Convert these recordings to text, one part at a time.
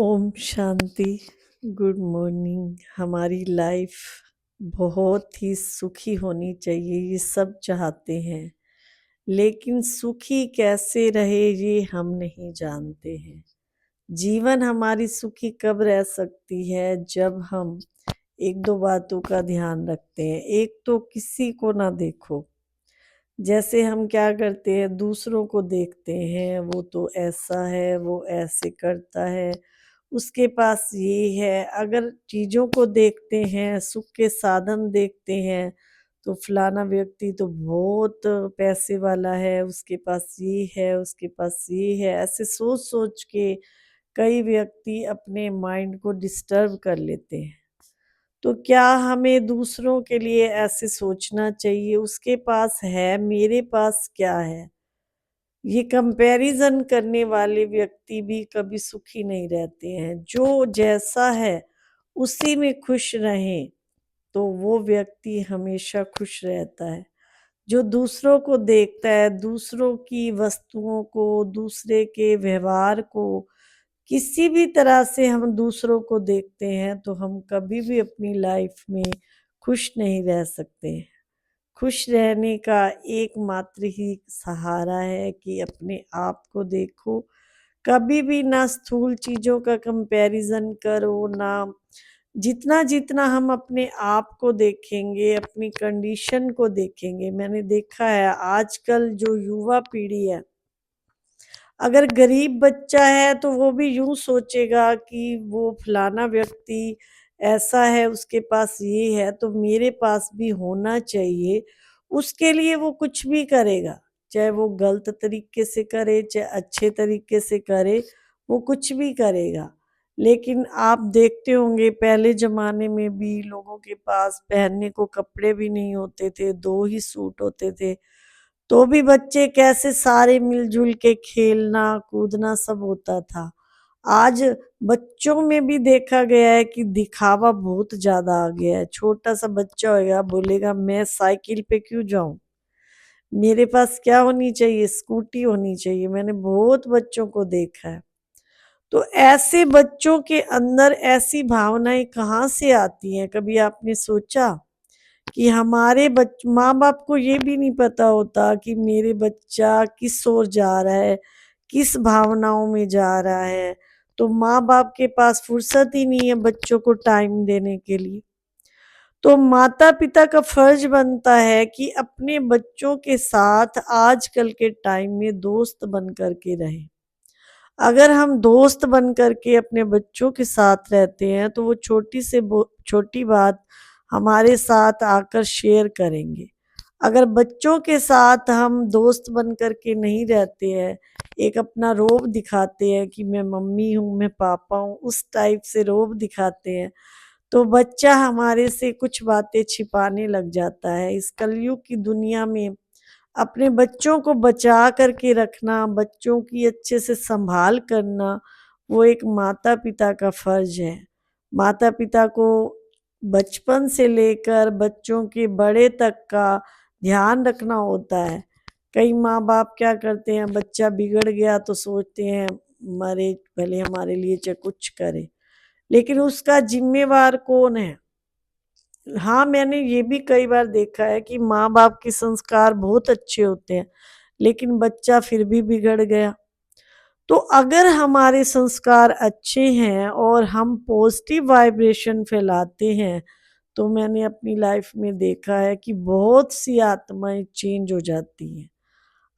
ओम Shanti. Good morning. हमारी life बहुत ही सुखी होनी चाहिए, ये सब चाहते हैं, लेकिन सुखी कैसे रहे ये हम नहीं जानते हैं। जीवन हमारी सुखी कब रह सकती है जब हम एक दो बातों का ध्यान रखते हैं। एक तो किसी को ना देखो। जैसे हम क्या करते हैं, दूसरों को देखते हैं, वो तो ऐसा है, वो ऐसे करता है, उसके पास ये है। अगर चीज़ों को देखते हैं, सुख के साधन देखते हैं, तो फलाना व्यक्ति तो बहुत पैसे वाला है, उसके पास ये है, उसके पास ये है। ऐसे सोच सोच के कई व्यक्ति अपने माइंड को डिस्टर्ब कर लेते हैं। तो क्या हमें दूसरों के लिए ऐसे सोचना चाहिए, उसके पास है, मेरे पास क्या है? ये कंपैरिजन करने वाले व्यक्ति भी कभी सुखी नहीं रहते हैं। जो जैसा है उसी में खुश रहें तो वो व्यक्ति हमेशा खुश रहता है। जो दूसरों को देखता है, दूसरों की वस्तुओं को, दूसरे के व्यवहार को, किसी भी तरह से हम दूसरों को देखते हैं, तो हम कभी भी अपनी लाइफ में खुश नहीं रह सकते। खुश रहने का एकमात्र ही सहारा है कि अपने आप को देखो। कभी भी ना स्थूल चीज़ों का कंपैरिजन करो, ना जितना जितना हम अपने आप को देखेंगे, अपनी कंडीशन को देखेंगे। मैंने देखा है आजकल जो युवा पीढ़ी है, अगर गरीब बच्चा है तो वो भी यूं सोचेगा कि वो फलाना व्यक्ति ऐसा है, उसके पास ये है तो मेरे पास भी होना चाहिए। उसके लिए वो कुछ भी करेगा, चाहे वो गलत तरीके से करे चाहे अच्छे तरीके से करे, वो कुछ भी करेगा। लेकिन आप देखते होंगे पहले जमाने में भी लोगों के पास पहनने को कपड़े भी नहीं होते थे, दो ही सूट होते थे, तो भी बच्चे कैसे सारे मिलजुल के खेलना कूदना सब होता था। आज बच्चों में भी देखा गया है कि दिखावा बहुत ज्यादा आ गया है। छोटा सा बच्चा होगा, बोलेगा मैं साइकिल पे क्यों जाऊं, मेरे पास क्या होनी चाहिए, स्कूटी होनी चाहिए। मैंने बहुत बच्चों को देखा है। तो ऐसे बच्चों के अंदर ऐसी भावनाएं कहाँ से आती हैं? कभी आपने सोचा कि हमारे माँ बाप को ये भी नहीं पता होता कि मेरे बच्चा किस ओर जा रहा है, किस भावनाओं में जा रहा है। तो माँ बाप के पास फुर्सत ही नहीं है बच्चों को टाइम देने के लिए। तो माता पिता का फर्ज बनता है कि अपने बच्चों के साथ आजकल के टाइम में दोस्त बन करके रहें। अगर हम दोस्त बन करके अपने बच्चों के साथ रहते हैं तो वो छोटी से छोटी बात हमारे साथ आकर शेयर करेंगे। अगर बच्चों के साथ हम दोस्त बन करके नहीं रहते हैं, एक अपना रोब दिखाते हैं कि मैं मम्मी हूँ, मैं पापा हूँ, उस टाइप से रोब दिखाते हैं, तो बच्चा हमारे से कुछ बातें छिपाने लग जाता है। इस कलयुग की दुनिया में अपने बच्चों को बचा करके रखना, बच्चों की अच्छे से संभाल करना, वो एक माता पिता का फर्ज है। माता पिता को बचपन से लेकर बच्चों के बड़े तक का ध्यान रखना होता है। कई माँ बाप क्या करते हैं, बच्चा बिगड़ गया तो सोचते हैं मरे भले हमारे लिए चाहे कुछ करे, लेकिन उसका जिम्मेवार कौन है? हाँ, मैंने ये भी कई बार देखा है कि माँ बाप के संस्कार बहुत अच्छे होते हैं, लेकिन बच्चा फिर भी बिगड़ गया। तो अगर हमारे संस्कार अच्छे हैं और हम पॉजिटिव वाइब्रेशन फैलाते हैं, तो मैंने अपनी लाइफ में देखा है कि बहुत सी आत्माएं चेंज हो जाती हैं।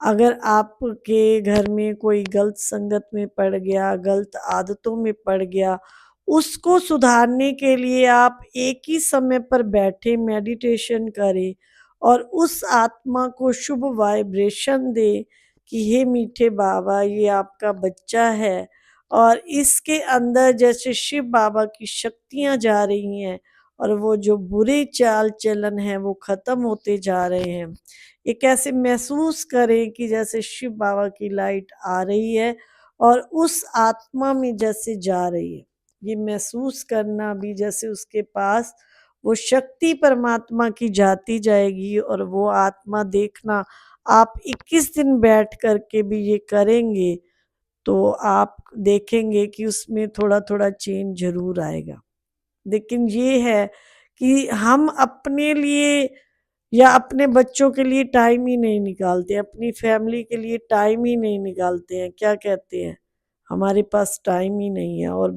अगर आपके घर में कोई गलत संगत में पड़ गया, गलत आदतों में पड़ गया, उसको सुधारने के लिए आप एक ही समय पर बैठे मेडिटेशन करें और उस आत्मा को शुभ वाइब्रेशन दें कि हे मीठे बाबा, ये आपका बच्चा है और इसके अंदर जैसे शिव बाबा की शक्तियाँ जा रही हैं और वो जो बुरे चाल चलन है वो खत्म होते जा रहे हैं। एक ऐसे महसूस करें कि जैसे शिव बाबा की लाइट आ रही है और उस आत्मा में जैसे जा रही है। ये महसूस करना भी जैसे उसके पास वो शक्ति परमात्मा की जाती जाएगी और वो आत्मा देखना, आप 21 दिन बैठ करके भी ये करेंगे तो आप देखेंगे कि उसमें थोड़ा-थोड़ा चेंज ज़रूर आएगा। लेकिन ये है कि हम अपने लिए या अपने बच्चों के लिए टाइम ही नहीं निकालते, अपनी फैमिली के लिए टाइम ही नहीं निकालते हैं। क्या कहते हैं? हमारे पास टाइम ही नहीं है। और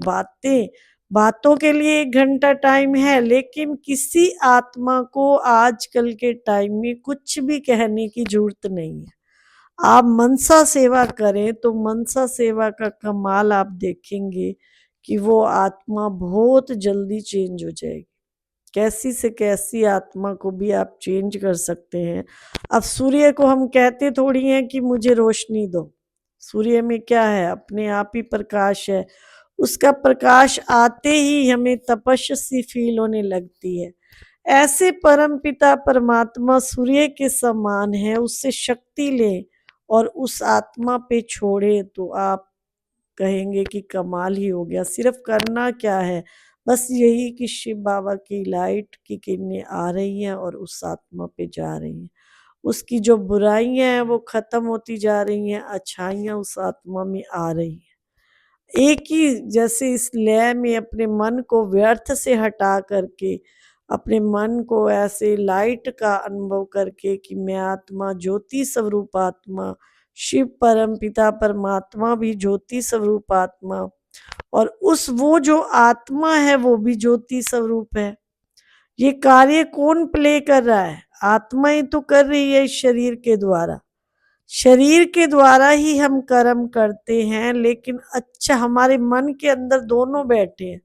बातों के लिए 1 घंटा टाइम है, लेकिन किसी आत्मा को आजकल के टाइम में कुछ भी कहने की ज़रूरत नहीं है। आप मनसा सेवा करें तो मनसा सेवा का कमाल आप देखेंगे कि वो आत्मा बहुत जल्दी चेंज हो जाएगी। कैसी से कैसी आत्मा को भी आप चेंज कर सकते हैं। अब सूर्य को हम कहते थोड़ी हैं कि मुझे रोशनी दो। सूर्य में क्या है? अपने आप ही प्रकाश है। उसका प्रकाश आते ही हमें तपश सी फील होने लगती है। ऐसे परमपिता परमात्मा सूर्य के समान है, उससे शक्ति लें और उस आत्मा पे छोड़े तो आप कहेंगे कि कमाल ही हो गया। सिर्फ करना क्या है? बस यही कि शिव बाबा की लाइट की किरणें आ रही हैं और उस आत्मा पे जा रही हैं। उसकी जो बुराइयाँ हैं वो ख़त्म होती जा रही हैं, अच्छाइयाँ उस आत्मा में आ रही हैं। एक ही जैसे इस लय में अपने मन को व्यर्थ से हटा करके अपने मन को ऐसे लाइट का अनुभव करके कि मैं आत्मा ज्योति स्वरूप आत्मा, शिव परम पिता परमात्मा भी ज्योति स्वरूप आत्मा, और उस वो जो आत्मा है वो भी ज्योति स्वरूप है। ये कार्य कौन प्ले कर रहा है? आत्मा ही तो कर रही है इस शरीर के द्वारा। शरीर के द्वारा ही हम कर्म करते हैं, लेकिन अच्छा हमारे मन के अंदर दोनों बैठे हैं।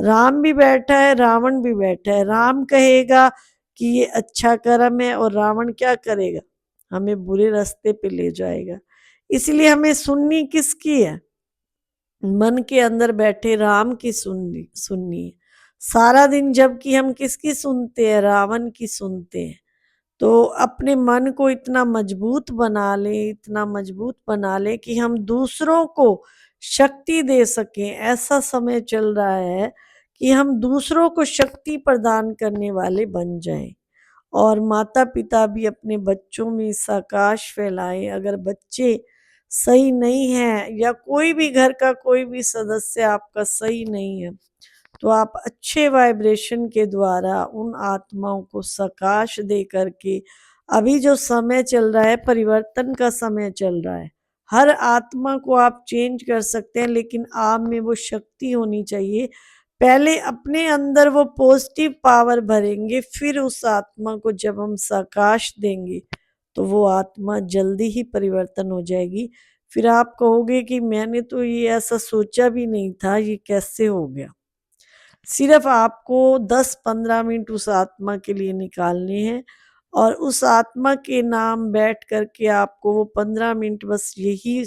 राम भी बैठा है, रावण भी बैठा है। राम कहेगा कि ये अच्छा कर्म है और रावण क्या करेगा? हमें बुरे रास्ते पे ले जाएगा। इसलिए हमें सुननी किसकी है? मन के अंदर बैठे राम की सुननी है। सारा दिन जबकि हम किसकी सुनते हैं? रावण की सुनते हैं। तो अपने मन को इतना मजबूत बना लें, इतना मजबूत बना लें कि हम दूसरों को शक्ति दे सकें। ऐसा समय चल रहा है कि हम दूसरों को शक्ति प्रदान करने वाले बन जाएं। और माता-पिता भी अपने बच्चों में इस आकाश फैलाएं। अगर बच्चे सही नहीं हैं या कोई भी घर का कोई भी सदस्य आपका सही नहीं है, तो आप अच्छे वाइब्रेशन के द्वारा उन आत्माओं को सकाश दे करके, अभी जो समय चल रहा है परिवर्तन का समय चल रहा है। हर आत्मा को आप चेंज कर सकते हैं, लेकिन आप में वो शक्ति होनी चाहिए। पहले अपने अंदर वो पॉजिटिव पावर भरेंगे, फिर उस आत्मा को जब हम सकाश देंगे तो वो आत्मा जल्दी ही परिवर्तन हो जाएगी। फिर आप कहोगे कि मैंने तो ये ऐसा सोचा भी नहीं था, ये कैसे हो गया? सिर्फ आपको 10-15 मिनट उस आत्मा के लिए निकालने हैं और उस आत्मा के नाम बैठ करके आपको वो 15 मिनट बस यही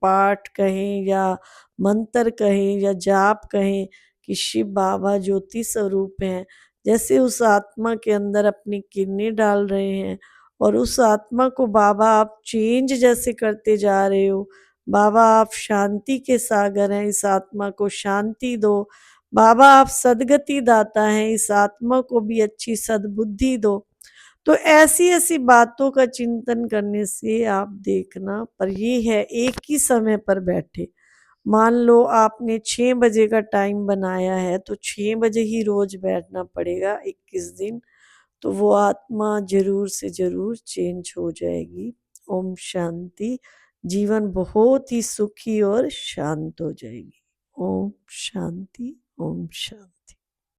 पाठ कहें या मंत्र कहें या जाप कहें कि शिव बाबा ज्योति स्वरूप हैं। जैसे उस आत्मा के अंदर अपनी किरणें डाल रहे हैं और उस आत्मा को बाबा आप चेंज जैसे करते जा रहे हो। बाबा आप शांति के सागर हैं, इस आत्मा को शांति दो। बाबा आप सद्गति दाता हैं, इस आत्मा को भी अच्छी सद्बुद्धि दो। तो ऐसी-ऐसी बातों का चिंतन करने से आप देखना, पर ये है एक ही समय पर बैठे। मान लो आपने 6 बजे का टाइम बनाया है तो 6 बजे ही रोज बैठना पड़ेगा 21 दिन, तो वो आत्मा ज़रूर से ज़रूर चेंज हो जाएगी। ओम शांति। जीवन बहुत ही सुखी और शांत हो जाएगी। ओम शांति, ओम शांति।